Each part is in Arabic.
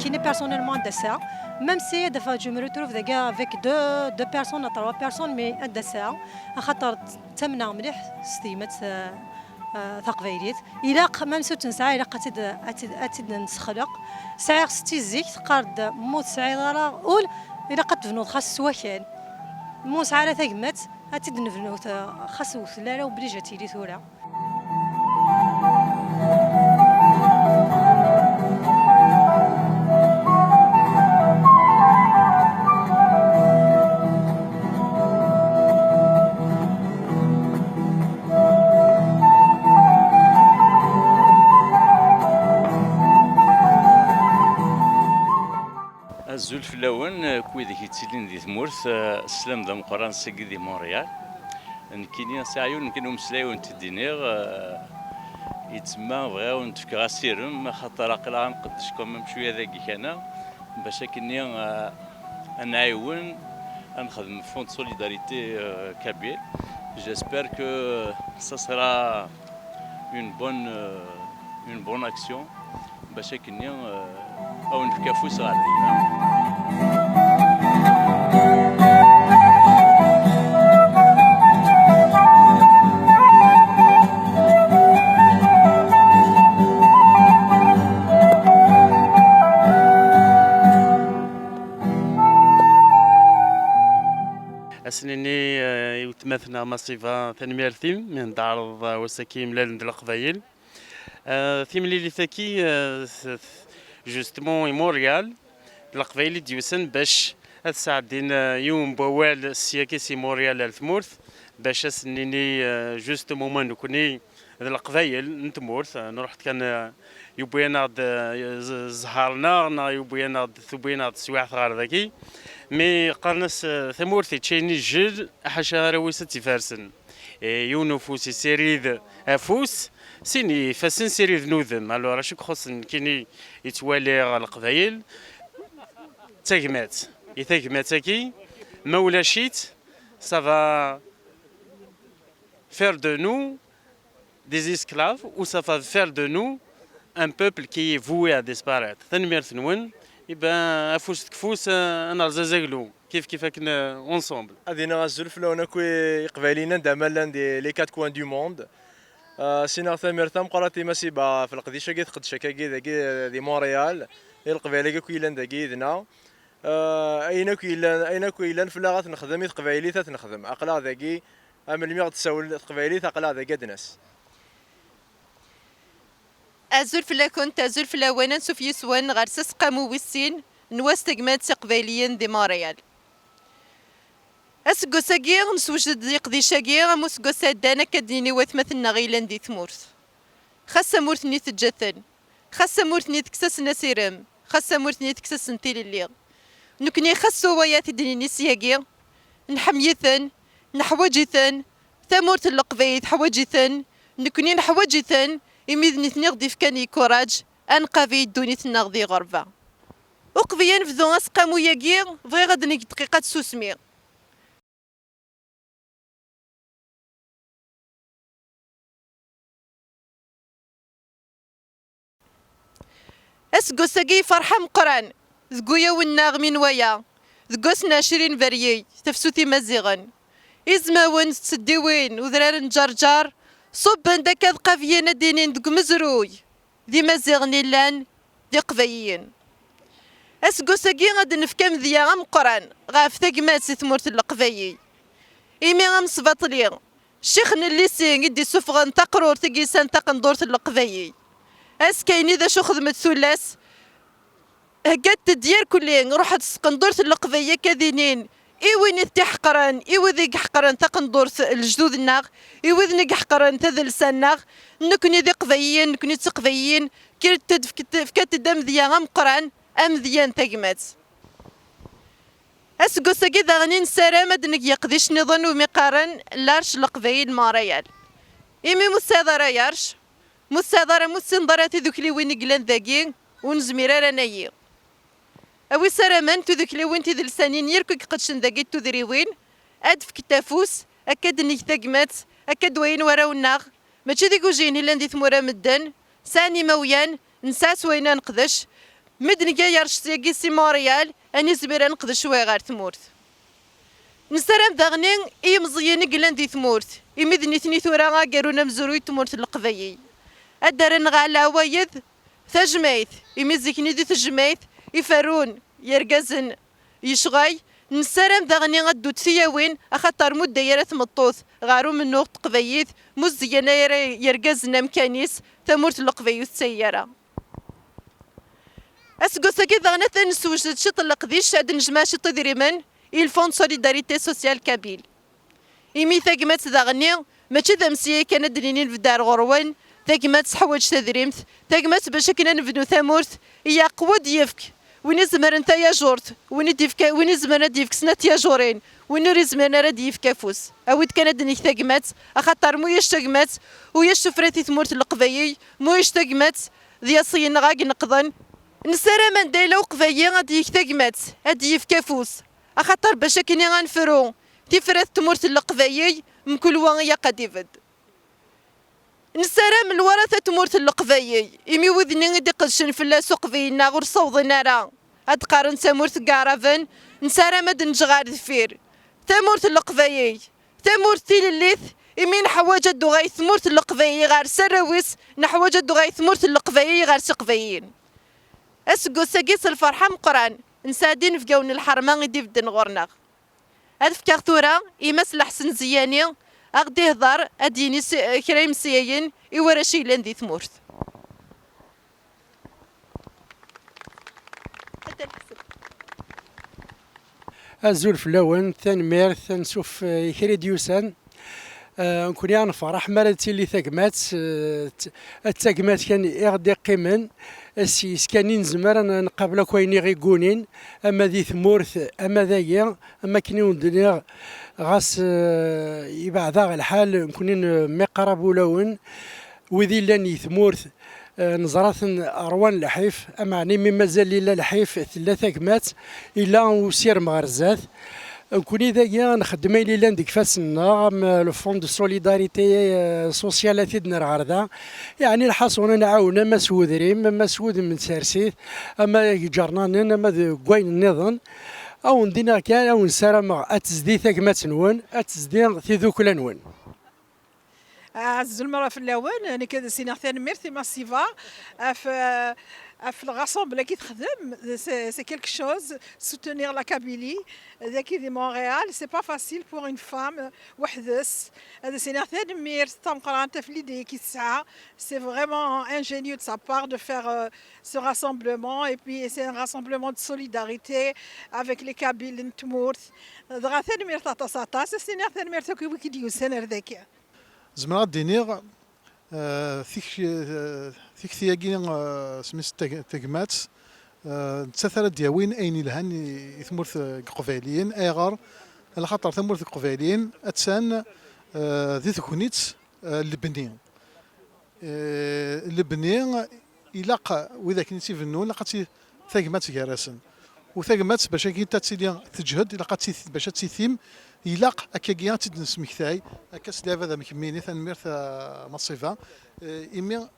qui personnellement de ça. Même si des fois je me retrouve des gars avec deux personnes, trois personnes, mais de ça. خاطر تمنع مليح ستيمة ثقبيليت. إلا ميم سو تنسى إلا قتد نسخلق سعر ستي زيك تقارد موت سعير أول إلا قد تفنود خاص سواكان موس على ثقمت أتد نفنود خاص وثلاثة وبليجاتي لي ثورة. الزول فلاون كويدك يتسلين دي ثمورث السلام ذا مقران ساكي دي مونريال نكيني ساعيون نكينو مسلايون تدينيغ يتسمى بغاو نتفكر سيرم خاطر عقلا نقدشكم بشويه ذاكي كان باش كني نعاون نخدم فوند سوليداريتي كابيل. J'espère que ça sera une bonne action باش كني أو نفكافو صغارنا. أسنيني يتمثلنا مصيفة تنمير ثيم من دار وسكي ملال القبايل ثيم اللي ثاكي جوستمون مونريال القبايل ديوسن باش تساعدين يوم بوال السياكي سي مونريال الثمورث باش أسنيني جوستمون ما نكوني القبايل نتمورث نروح كان يبوينا زهرنا يبوينا ثبينا سواع ثغار ذاكي مي قرنس ثمورثي تشيني جد حاشا رويسة تفارسن يونو فوسي سيريد افوس سيني فاسن سيريد نوذم الو راشك خصن كيني يتوالي القبايل تاكمات يتاكماتاكي مولاشيت سافا faire de nous des esclaves ou ça va faire de nous un peuple qui est voué à disparaître. ثاني ثنون يبقى افوس تكفوس انا زازاكلو كيف كنا اونسومبل. هذينا غازول فلونا كوي قبايلينا دامالا دي لي كات كوان دو موند. سينا ثامر ثام قراتي ماشي با في القديشه كي تقدش كاكي داكي دي مونريال القبايله كويلان داكي دنا اين كويلان فلا غتنخدم قبايلي تنخدم عقلا داكي امل مي غتساول قبايلي عقلا داكي دناس. أزول فلا كنت أزول فلا وانا نسوف يسوان غير سسقامو ويسين نواس تقمات تقبايليين دي ماريال أسقو ساقير نسوجد دي قدي شاقير موسقو سادانا كديني واثمثنا غيلان دي ثمورث خاصة مورثني تجثن خاصة مورثني تكسس نسيرم خاصة مورثني تكسس نتيل الليل نكني خاصو وياتي ديني سياقير نحميثن نحوجثن ثمورث اللقبيت حوجثن نكني نحوجثن إميذني تنغدي فكاني كوراج أنقافي دوني تنغدي غرفة وقفيا نفذو أسقامو ياقير بغي غادني دقيقة سوسمي أسقو ساقي فرحة مقران ذقويا والناغمين ويا ذقوسنا 20 فريي تفسوتي مزيغن إزماون تسديوين وذرار جرجار صوبا داك قافيين دينين دق مزروي ذي مزيغني لان ذي قفايين اسقو ساقي غاد نفكام ذيا غام قران غاف ثقمات سي ثمورت القفايي إيمي غام صباطلي الشيخ الليسين يدي سفغان تقرور تقيسان تقندورت القفايي اسكايني ذا شو خدمت ثلاث هكات ديال كلين روحت سقندورت القفايي كذينين إيوين تحقران إيوذي حقران تقندور الجدود الناغ إيوذني حقران تذل سناغ نكوني ذي قضيين نكوني تقضيين كي فكات دم ذيا غام قران أم ذيان تقمات أسقو ساقي ذا غني نسارا مدنك يقضيش نظن ومقارن لارش القضيين ماريال إيمي مسادرة يارش مسادرة مسندراتي ذوكلي وين قلان ذاقين ونزميرا رانايي أوي سرامان تذكلي وين تذل سنين يركو قدشن ذاكي تذري وين أدف كتافوس أكاد نيك تاقمات أكاد وين وراو الناغ ماشي ذيك وجيني لان دي ثمورا مدن ساني مويان نساس وين نقدش مدن جاير شتيقي سي موريال اني زبيرا نقد شويه غير ثمورت نسرام داغنين اي مزيان قلان دي ثمورت يمدني ثني ثورا قارونا مزروي تمورت القضيي الدرن غالا وايد ثجميت يمزكني دي ثجميت يفرون يرقزن يشغي نسرام داغني غدو تياوين اخطر مده يرث مطوث غارو من نوق قضييت مزيان يرقزنا مكانيس ثمورت القضيي السياره اسكو ساكي داغنا تنسوج شط القديش عاد نجمع شط دريمن الفون سوليداريتي سوسيال كابيل إمي ثاقمات داغني ماشي ذمسية كانت دنينين في دار غروان ثاقمات حوايج تدريمت ثاقمات باش كنا نبنو ثامورت هي قوة ديفك وين زمر انت يا جورت وين ديفك وين زمر ديفك سنات يا جورين وين رزمان راه ديفك فوس اويد كانت دنيك ثاقمات اخاطر مو يشتاقمات ويشفراتي ثمورت القضايي مو يشتاقمات ذيا غاق نقضن نسارا من دايلا وقضايي غادي يكتاقمات هادي يفكافوس اخاطر باش كني غنفرو تفرات تمورت القضايي من كل واغيا قديفد نسارا من الورثة تمورت القضايي إمي وذني غدي قدشن في الله سوق فينا غير صوضنا راه هاد قارن تمورت كارافن نسارا ماد نجغار دفير تمورت القضايي تمورت الليث إمي نحواج دو غاي ثمورت القضايي غير سراويس نحواج دو غاي ثمورت القضايي غير سقفيين اسكو ساقيس الفرحة مقران نسادين في قون الحرمان غدي بدن غورنا هاد فكاغ ثورا إماس الحسن زياني أغدي هضر أديني كرايم سياين إوراشي لان دي ثمورت الزول فلاون ثان نشوف يكري ديوسان نكون نفرح مرات اللي ثقمات الثقمات كان يغدي قيمن سكانين زمر انا نقابل كويني غيكونين اما ذي ثمورث اما ذايا اما كنيون دنيا غاس يبعد الحال نكونين مقرب ولون وذي لاني ثمورث نزرات اروان الحيف اما عني مازال لي الحيف ثلاثه كمات الا وسير مغرزات كوني ذايا نخدم لي لانديك فاسنا لو فون دو سوليداريتي سوسيال تيدنا غاردا يعني الحصون نعاونا مسود ريم مسود من سارسيت اما جرنان اما كوين النظام او ندينا كان او نسرم اتزدي ثقمات نون اتزدي في ذوك الانوان عز المرة في اللون أنا كذا سينا ثاني ميرثي ماسيفا في الغاسومبل كي تخدم سي كيلك شوز سوتونير لا كابيلي ذاكي دي مونريال سي با فاسيل بور اون فام وحدس هذا سينا ثاني ميرث تم قرانته في ليدي كي تسعى سي فريمون ingénieux de sa part de faire ce rassemblement et puis c'est un rassemblement de solidarité avec les Kabyles نتمورث دغا ثاني ميرث تاع سينا ثاني ميرث كي ديو سنر ذاك زعما غادينيغ ثيك ثياكين سميت تاكمات تساثر دياوين اين لهن يثمرث قفاليين ايغار على خاطر ثمرث قفاليين اتسان ذي ثكونيت لبني لبني يلاق واذا كنتي فنون لقاتي ثاكمات كراسن وثاكمات باش كي تاتسيلي تجهد لقاتي باش تيثيم يلاق اكاكيا تدنس مكتاي اكاس لافا ذا مكميني ثنميرث مصيفه ايمي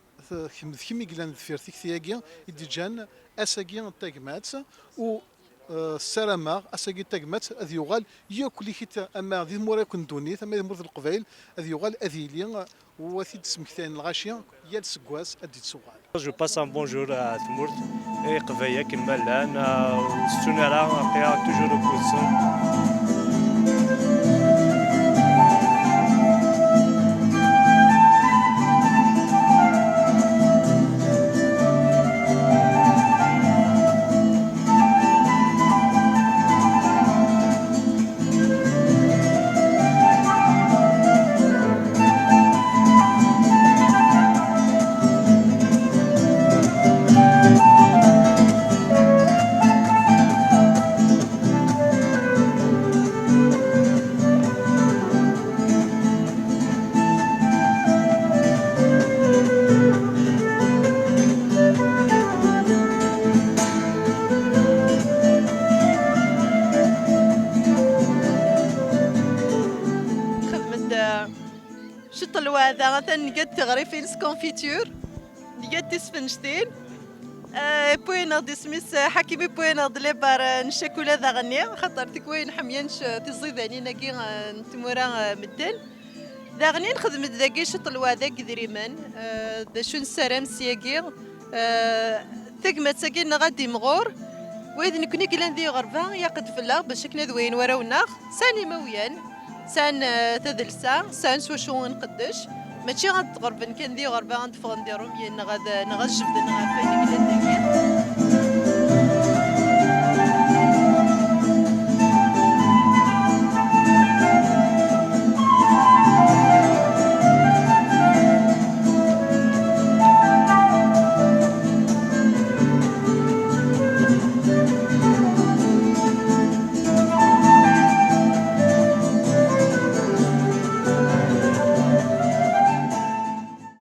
كيمي كلان دفير ثيك ثياكيا يدي جان اساكيا تاكمات و السلامه اساكي تاكمات اذ يغال ياكل كيت اما ذي مورا كندوني ثم ذي مرض القبائل اذ يغال اذيلي وثيد سمكتاين الغاشيه يا السكواس ادي تسوغال. Je passe un bonjour à Tmourt et Qvaya Kinmalan, Stunara, Qia toujours au Kousson. شط الواذا مثلا نقد تغريفين سكونفيتور نقد تسفنشتين بوين دي سميس حكيمي بوين دي ليبار نشكولا ذا غني خاطر تكوين حميانش تزيداني ناكي نتمورا مدن ذا غني نخدم ذاكي شطلوا ذاك دريمان ذا شون سلام سياكي ثقمة ساكين غادي مغور وإذا نكوني كلان ذي غربا يقد في الله باش كنا ذوين وراونا ساني مويان سان تدلسا سان سوشو نقدش ماشي غتغربن كان ذي غربا غنتفغ نديرهم يا نغاد نغجبد نغاد فايدك لداكي